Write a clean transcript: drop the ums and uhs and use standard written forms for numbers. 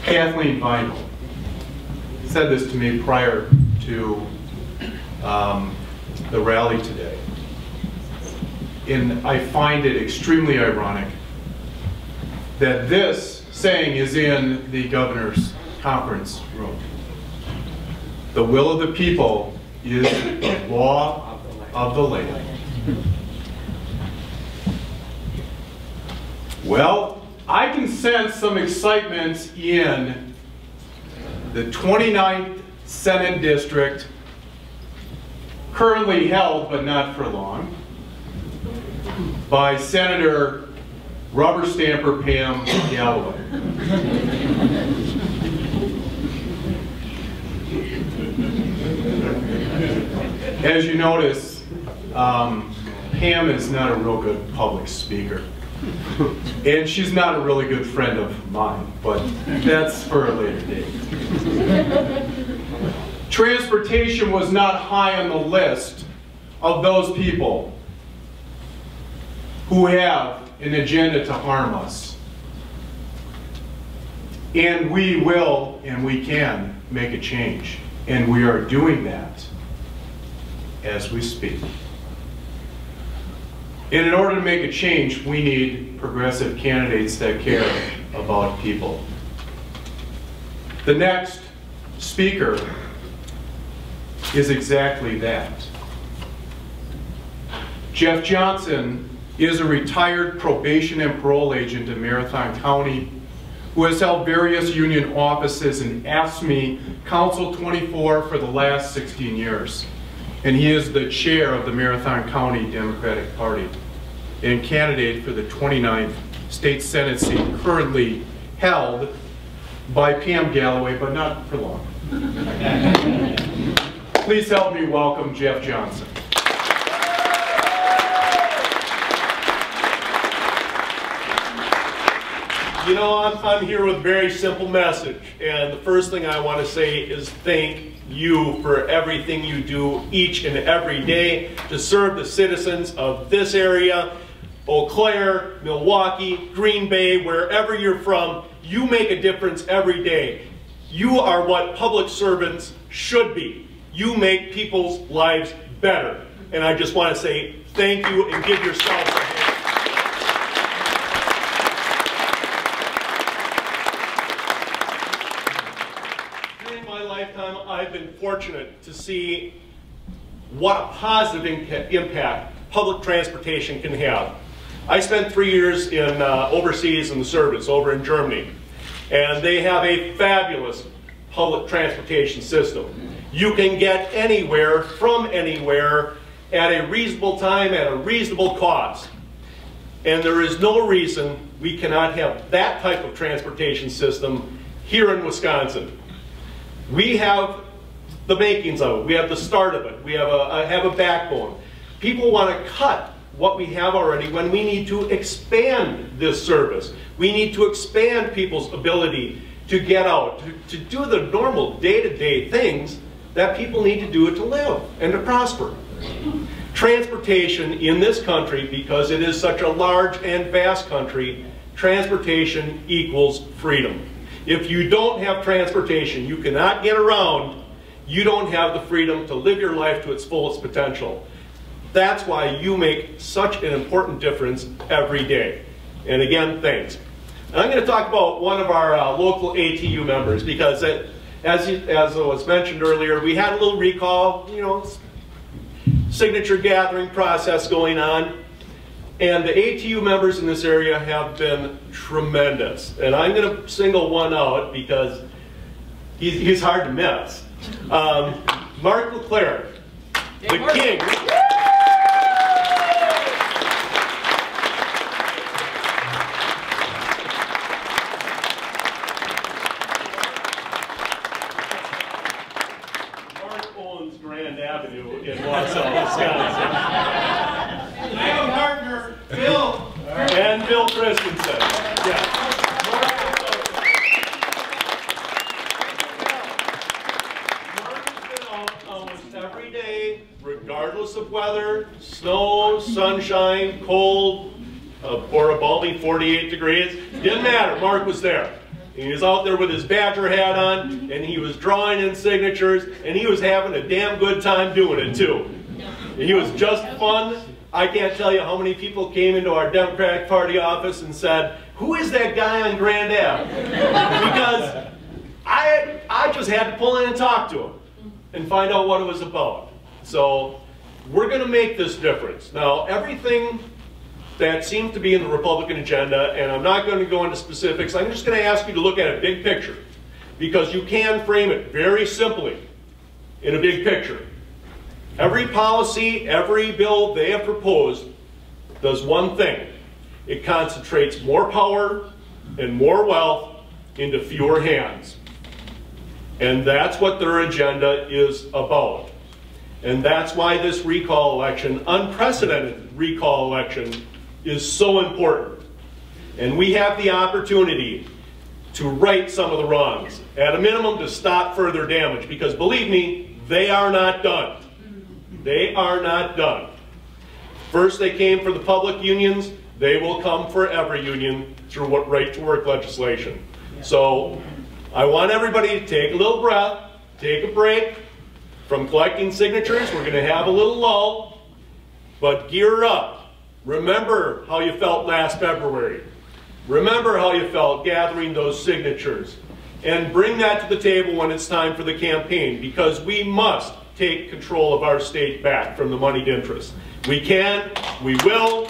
Kathleen Vinyl said this to me prior to the rally today. And I find it extremely ironic that this saying is in the governor's conference room. The will of the people is the law of the land. Well, I can sense some excitement in the 29th Senate District, currently held, but not for long, by Senator Rubber Stamper Pam Galloway. As you notice, Pam is not a real good public speaker. And she's not a really good friend of mine, but that's for a later date. Transportation was not high on the list of those people who have an agenda to harm us. And we will and we can make a change. And we are doing that as we speak. And in order to make a change, we need progressive candidates that care about people. The next speaker is exactly that. Jeff Johnson is a retired probation and parole agent in Marathon County who has held various union offices in AFSCME Council 24 for the last 16 years. And he is the chair of the Marathon County Democratic Party and candidate for the 29th state Senate seat currently held by Pam Galloway, but not for long. Please help me welcome Jeff Johnson. You know, I'm here with a very simple message, and the first thing I want to say is thank you for everything you do each and every day to serve the citizens of this area, Eau Claire, Milwaukee, Green Bay, wherever you're from. You make a difference every day. You are what public servants should be. You make people's lives better. And I just want to say thank you and give yourselves a hand. During my lifetime, I've been fortunate to see what a positive impact public transportation can have. I spent 3 years in overseas in the service over in Germany, and they have a fabulous public transportation system. You can get anywhere from anywhere at a reasonable time at a reasonable cost. And there is no reason we cannot have that type of transportation system here in Wisconsin. We have the makings of it. We have the start of it. We have a backbone. People want to cut what we have already when we need to expand this service. We need to expand people's ability to get out, to do the normal day-to-day things that people need to do to live and to prosper. Transportation in this country, because it is such a large and vast country, transportation equals freedom. If you don't have transportation, you cannot get around, you don't have the freedom to live your life to its fullest potential. That's why you make such an important difference every day. And again, thanks. I'm going to talk about one of our local ATU members, because as was mentioned earlier, we had a little recall, signature gathering process going on, and the ATU members in this area have been tremendous. And I'm going to single one out because he's hard to miss. Mark LeClaire, the king. Avenue in Wausau, Wisconsin. My partner, Bill. And Bill Christensen. Yeah. Mark has been out almost every day, regardless of weather, snow, sunshine, cold, or a balmy 48 degrees. Didn't matter, Mark was there. He was out there with his Badger hat on, and he was drawing in signatures, and he was having a damn good time doing it too. He was just fun. I can't tell you how many people came into our Democratic Party office and said, "Who is that guy on Grand Ave?" Because I just had to pull in and talk to him and find out what it was about. So we're going to make this difference. Now, everything that seems to be in the Republican agenda, and I'm not going to go into specifics, I'm just going to ask you to look at a big picture, because you can frame it very simply in a big picture. Every policy, every bill they have proposed does one thing. It concentrates more power and more wealth into fewer hands. And that's what their agenda is about. And that's why this recall election, unprecedented recall election, is so important. And we have the opportunity to right some of the wrongs, at a minimum to stop further damage, because believe me, they are not done. They are not done. First they came for the public unions, they will come for every union through what right-to-work legislation. So I want everybody to take a little breath, take a break from collecting signatures. We're going to have a little lull, but gear up. Remember how you felt last February. Remember how you felt gathering those signatures. And bring that to the table when it's time for the campaign, because we must take control of our state back from the moneyed interests. We can, we will,